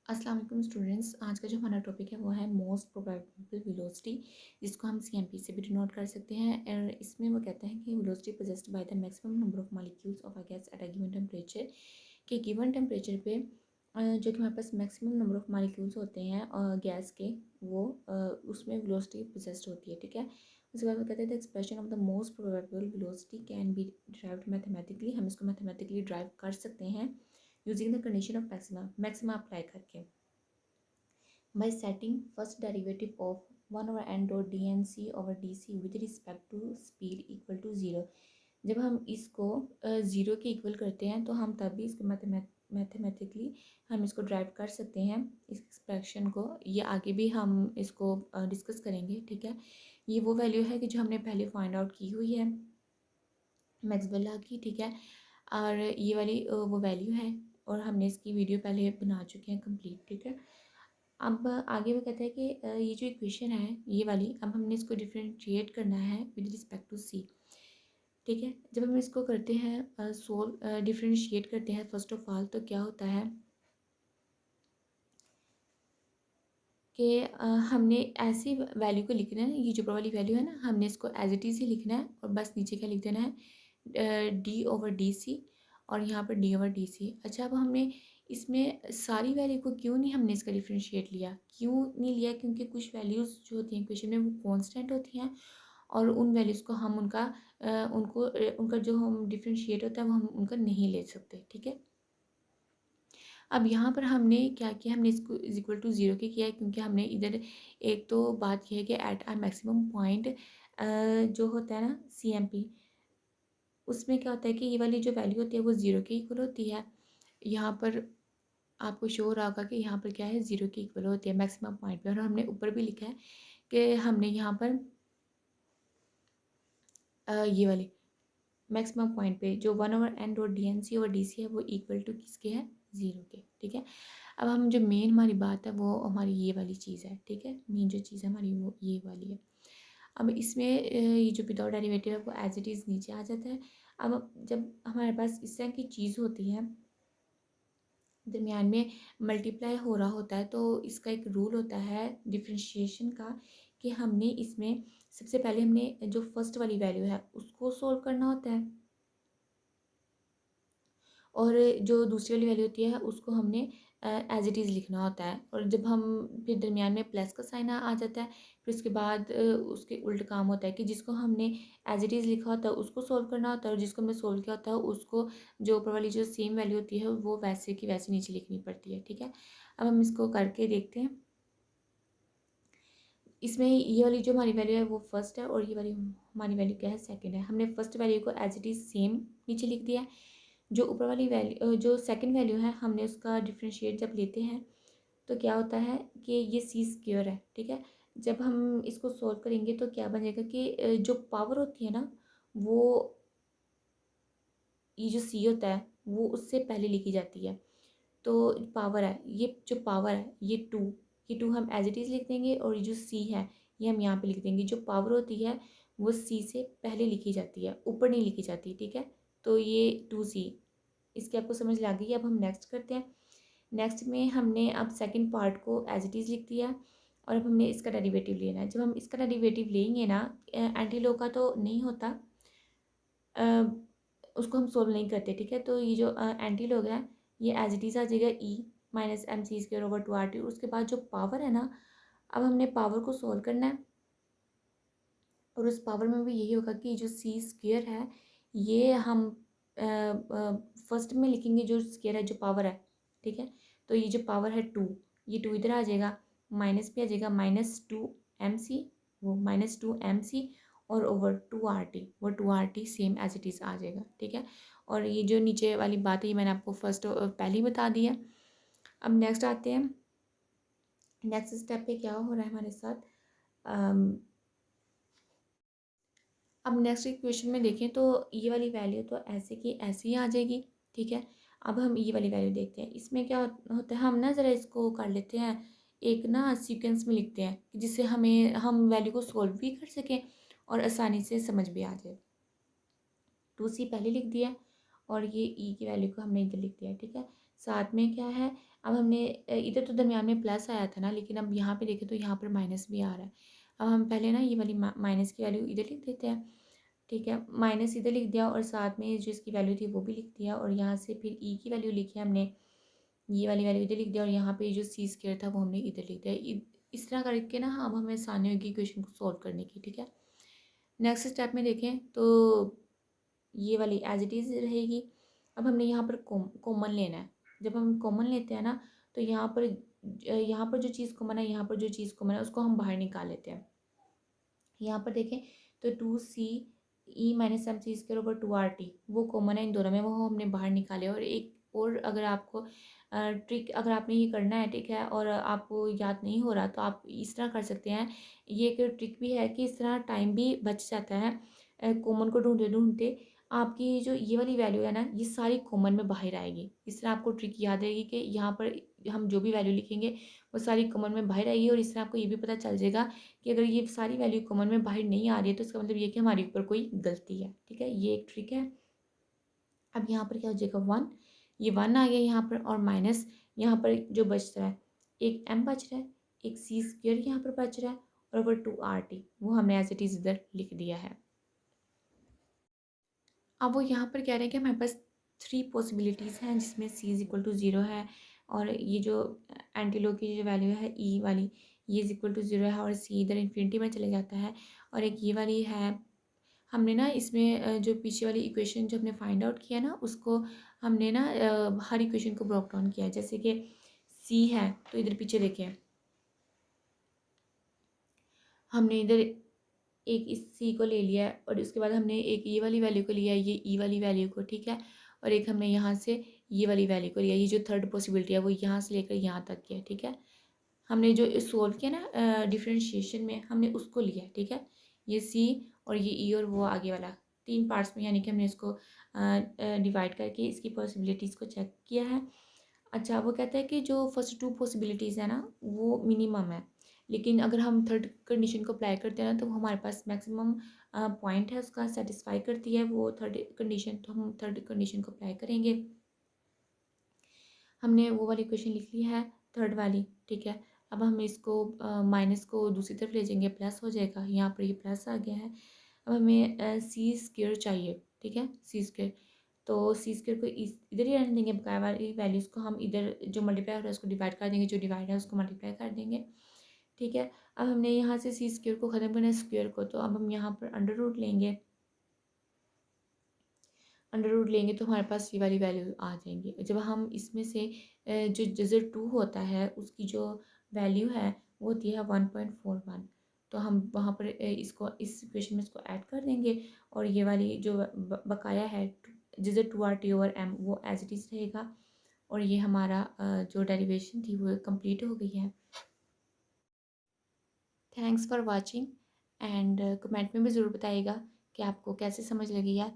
अस्सलाम वालेकुम स्टूडेंट्स। आज का जो हमारा टॉपिक है वो है मोस्ट प्रोबेबल वेलोसिटी, जिसको हम सीएमपी से भी डिनोट कर सकते हैं। और इसमें वो कहते हैं कि velocity possessed by the maximum number of molecules of a gas at a given temperature, कि गिवन टेम्परेचर पे जो कि हमारे पास मैक्सिमम नंबर ऑफ मॉलिक्यूल्स होते हैं गैस के, वो उसमें वेलोसिटी पोजेस्ड होती है। ठीक है, उसके बाद वो कहते हैं the expression of the most probable velocity can be derived mathematically. हम इसको मैथमेटिकली ड्राइव कर सकते हैं using the condition of maxima apply करके, by setting first derivative of 1 over n dot dnc over dc with respect to speed equal to 0। जब हम इसको zero के इक्वल करते हैं तो हम तभी इसको मैथमेटिकली हम इसको ड्राइव कर सकते हैं, इस एक्सप्रेशन को। ये आगे भी हम इसको डिस्कस करेंगे। ठीक है, ये वो वैल्यू है कि जो हमने पहले फाइंड आउट की हुई है मैक्सवेल की। ठीक है, और ये वाली वो वैल्यू है और हमने इसकी वीडियो पहले बना चुके हैं कंप्लीट। ठीक है, अब आगे वो कहता है कि ये जो इक्वेशन है ये वाली, अब हमने इसको डिफरेंशिएट करना है विद रिस्पेक्ट टू सी। ठीक है, जब हम इसको करते हैं सोल्व डिफरेंशिएट करते हैं फर्स्ट ऑफ ऑल, तो क्या होता है कि हमने ऐसी वैल्यू को लिखना है, ये जो वाली वैल्यू है ना, हमने इसको एज इट इज़ ही लिखना है और बस नीचे क्या लिख देना है डी ओवर डी सी, और यहाँ पर डी ओवर डी सी। अच्छा, अब हमने इसमें सारी वैल्यू को क्यों नहीं हमने इसका डिफरेंशिएट लिया, क्यों नहीं लिया? क्योंकि कुछ वैल्यूज़ जो होती हैं इक्वेशन में वो कांस्टेंट होती हैं, और उन वैल्यूज़ को हम उनका जो हम डिफरेंशिएट होता है वो हम उनका नहीं ले सकते। ठीक है, अब यहाँ पर हमने क्या किया, हमने इसको इज इक्वल टू ज़ीरो के किया है, क्योंकि हमने इधर एक तो बात यह है कि एट आ मैक्सिमम पॉइंट जो होता है ना CMP, उसमें क्या होता है कि ये वाली जो वैल्यू होती है वो ज़ीरो के इक्वल होती है। यहाँ पर आपको शो हो रहा होगा कि यहाँ पर क्या है, ज़ीरो के इक्वल होती है मैक्सिमम पॉइंट पे। और हमने ऊपर भी लिखा है कि हमने यहाँ पर ये वाली मैक्सिमम पॉइंट पे जो 1 over n dot DNC over DC है वो इक्वल टू किसके है, ज़ीरो के। ठीक है, अब हम जो मेन हमारी बात है वो हमारी ये वाली चीज़ है। ठीक है, मेन जो चीज़ है हमारी वो ये वाली है। अब इसमें ये जो विदाउट डेरिवेटिव है वो एज इट इज़ नीचे आ जाता है। अब जब हमारे पास इस तरह की चीज़ होती है, दरमियान में मल्टीप्लाई हो रहा होता है, तो इसका एक रूल होता है डिफरेंशिएशन का, कि हमने इसमें सबसे पहले हमने जो फर्स्ट वाली वैल्यू है उसको सोल्व करना होता है, और जो दूसरी वाली वैल्यू होती है उसको हमने एज इट इज़ लिखना होता है। और जब हम फिर दरमियान में प्लस का साइन आ जाता है, फिर उसके बाद उसके उल्ट काम होता है कि जिसको हमने एज इट इज़ लिखा होता है उसको सोल्व करना होता है, और जिसको हमने सोल्व किया होता है उसको जो ऊपर वाली जो सेम वैल्यू होती है वो वैसे की वैसे नीचे लिखनी पड़ती है। ठीक है, अब हम इसको करके देखते हैं। इसमें ये वाली जो हमारी वैल्यू है वो फर्स्ट है, और ये वाली हमारी वैल्यू क्या है, सेकंड है। हमने फर्स्ट वैल्यू को एज इट इज़ सेम नीचे लिख दिया है। जो ऊपर वाली वैल्यू जो सेकंड वैल्यू है हमने उसका डिफरेंशिएट जब लेते हैं तो क्या होता है कि ये सी स्क्वायर है। ठीक है, जब हम इसको सॉल्व करेंगे तो क्या बनेगा कि जो पावर होती है ना, वो ये जो सी होता है वो उससे पहले लिखी जाती है। तो पावर है, ये जो पावर है ये टू हम एज इट इज़ लिख देंगे, और ये जो सी है ये हम यहाँ पे लिख देंगे। जो पावर होती है वो सी से पहले लिखी जाती है, ऊपर नहीं लिखी जाती। ठीक है, तो ये 2C, इसकी आपको समझ लग गई। अब हम नेक्स्ट करते हैं। नेक्स्ट में हमने अब सेकंड पार्ट को एज इट इज़ लिख दिया, और अब हमने इसका डेरिवेटिव लेना है। जब हम इसका डेरिवेटिव लेंगे ना, एंटी लॉ का तो नहीं होता, अ, उसको हम सोल्व नहीं करते। ठीक है, तो ये जो एंटी लॉग है ये एज इट इज़ आ जाएगा E-mc² ओवर 2RT। उसके बाद जो पावर है ना, अब हमने पावर को सोल्व करना है, और उस पावर में भी यही होगा कि जो सी स्क्वेयर है ये हम फर्स्ट में लिखेंगे, जो स्क्वेयर है जो पावर है। ठीक है, तो ये जो पावर है टू, ये टू इधर आ जाएगा, माइनस पे आ जाएगा, -2MC, वो -2MC, और ओवर 2RT, वो 2RT same as it is आ जाएगा। ठीक है, और ये जो नीचे वाली बात है ये मैंने आपको फर्स्ट पहले ही बता दी है। अब नेक्स्ट आते हैं, नेक्स्ट स्टेप पे क्या हो रहा है हमारे साथ। अब नेक्स्ट इक्वेशन में देखें तो ये वाली वैल्यू तो ऐसे की ऐसे ही आ जाएगी। ठीक है, अब हम ये वाली वैल्यू देखते हैं। इसमें क्या होता है, हम ना ज़रा इसको कर लेते हैं एक ना सीक्वेंस में लिखते हैं, जिससे हम वैल्यू को सोल्व भी कर सकें और आसानी से समझ भी आ जाए। 2C पहले लिख दिया, और ये E की वैल्यू को हमने इधर लिख दिया। ठीक है, साथ में क्या है, अब हमने इधर तो दरमियान में प्लस आया था ना, लेकिन अब यहाँ पे देखें तो यहाँ पर माइनस भी आ रहा है। अब हम पहले ना ये वाली माइनस की वैल्यू इधर लिख देते हैं, ठीक है। माइनस इधर लिख दिया और साथ में जो इसकी वैल्यू थी वो भी लिख दिया, और यहाँ से फिर ई की वैल्यू लिखी हमने, ये वाली वैल्यू इधर लिख दिया, और यहाँ पे जो सी स्क्वायर था वो हमने इधर लिख दिया। इस तरह करके ना अब हमें आसानी होगी इक्वेशन को सॉल्व करने की, ठीक है। नेक्स्ट स्टेप में देखें तो ये वाली एज इट इज़ रहेगी। अब हमने यहाँ पर कॉमन लेना है। जब हम कॉमन लेते हैं ना, तो यहाँ पर जो चीज़ कॉमन है, यहाँ पर जो चीज़ कॉमन है उसको हम बाहर निकाल लेते हैं। यहाँ पर देखें तो 2c e-mc² / 2rt वो कॉमन है इन दोनों में, वो हमने बाहर निकाले। और एक और अगर आपको ट्रिक, अगर आपने ये करना है, ठीक है, और आपको याद नहीं हो रहा, तो आप इस तरह कर सकते हैं। ये एक ट्रिक भी है कि इस तरह टाइम भी बच जाता है। कॉमन को ढूंढते ढूंढते आपकी जो ये वाली वैल्यू है ना, ये सारी कॉमन में बाहर आएगी। इस तरह आपको ट्रिक याद रहेगी कि यहाँ पर हम जो भी वैल्यू लिखेंगे वो सारी कॉमन में बाहर आएगी। और इस तरह आपको ये भी पता चल जाएगा कि अगर ये सारी वैल्यू कॉमन में बाहर नहीं आ रही है, तो इसका मतलब ये कि हमारे ऊपर कोई गलती है, ठीक है। ये एक ट्रिक है। अब यहाँ पर क्या हो जाएगा, 1, ये 1 आ गया यहाँ पर, और माइनस यहाँ पर जो बच रहा है, एक m बच रहा है, एक c² यहाँ पर बच रहा है, और ओवर 2rt वो हमने एज इट इज़ इधर लिख दिया है। अब वो यहाँ पर कह रहे हैं कि हमारे पास 3 पॉसिबिलिटीज़ हैं, जिसमें c = 0 है, और ये जो एंटीलोग की जो वैल्यू है e वाली, ये = 0 है, और c इधर इन्फिनिटी में चले जाता है। और एक ये वाली है, हमने ना इसमें जो पीछे वाली इक्वेशन जो हमने फाइंड आउट किया ना, उसको हमने ना हर इक्वेशन को ब्रेक डाउन किया है। जैसे कि c है तो इधर पीछे देखें, हमने इधर एक इस सी को ले लिया है, और उसके बाद हमने एक ये वाली वैल्यू को लिया है, ये ई वाली वैल्यू को, ठीक है। और एक हमने यहाँ से ये वाली वैल्यू को लिया, ये जो थर्ड पॉसिबिलिटी है वो यहाँ से लेकर यहाँ तक की है, ठीक है। हमने जो सोल्व किया ना डिफरेंशिएशन में, हमने उसको लिया, ठीक है। ये सी और ये ई और वो आगे वाला 3 पार्ट्स में, यानी कि हमने इसको डिवाइड करके इसकी पॉसिबिलिटीज़ को चेक किया है। अच्छा, वो कहता है कि जो फर्स्ट 2 पॉसिबिलिटीज़ है ना वो मिनिमम है, लेकिन अगर हम थर्ड कंडीशन को अप्लाई करते हैं ना, तो वो हमारे पास मैक्सिमम पॉइंट है, उसका सेटिस्फाई करती है वो थर्ड कंडीशन। तो हम थर्ड कंडीशन को अप्लाई करेंगे। हमने वो वाली इक्वेशन लिख ली है, थर्ड वाली, ठीक है। अब हम इसको माइनस को दूसरी तरफ ले जाएंगे, प्लस हो जाएगा। यहाँ पर ये प्लस आ गया है। अब हमें c² चाहिए, ठीक है, c²। तो c² को इधर ही रहने देंगे, बकाया वाली वैल्यूज़ को हम इधर जो मल्टीप्लाई हो रहा है उसको डिवाइड कर देंगे, जो डिवाइड है उसको मल्टीप्लाई कर देंगे, ठीक है। अब हमने यहाँ से c² को ख़त्म करना है स्क्वेयर को, तो अब हम यहाँ पर अंडर रूट लेंगे। अंडर रूट लेंगे तो हमारे पास ये वाली वैल्यू आ जाएंगी। जब हम इसमें से जो जज़र 2 होता है उसकी जो वैल्यू है वो होती है 1.41, तो हम वहाँ पर इसको इस इक्वेशन में इसको ऐड कर देंगे, और ये वाली जो बकाया है जज़र 2rt/m वो एज इट इज़ रहेगा। और ये हमारा जो डेरिवेशन थी वो कंप्लीट हो गई है। Thanks for watching, and comment में भी ज़रूर बताइएगा कि आपको कैसे समझ लगी यार।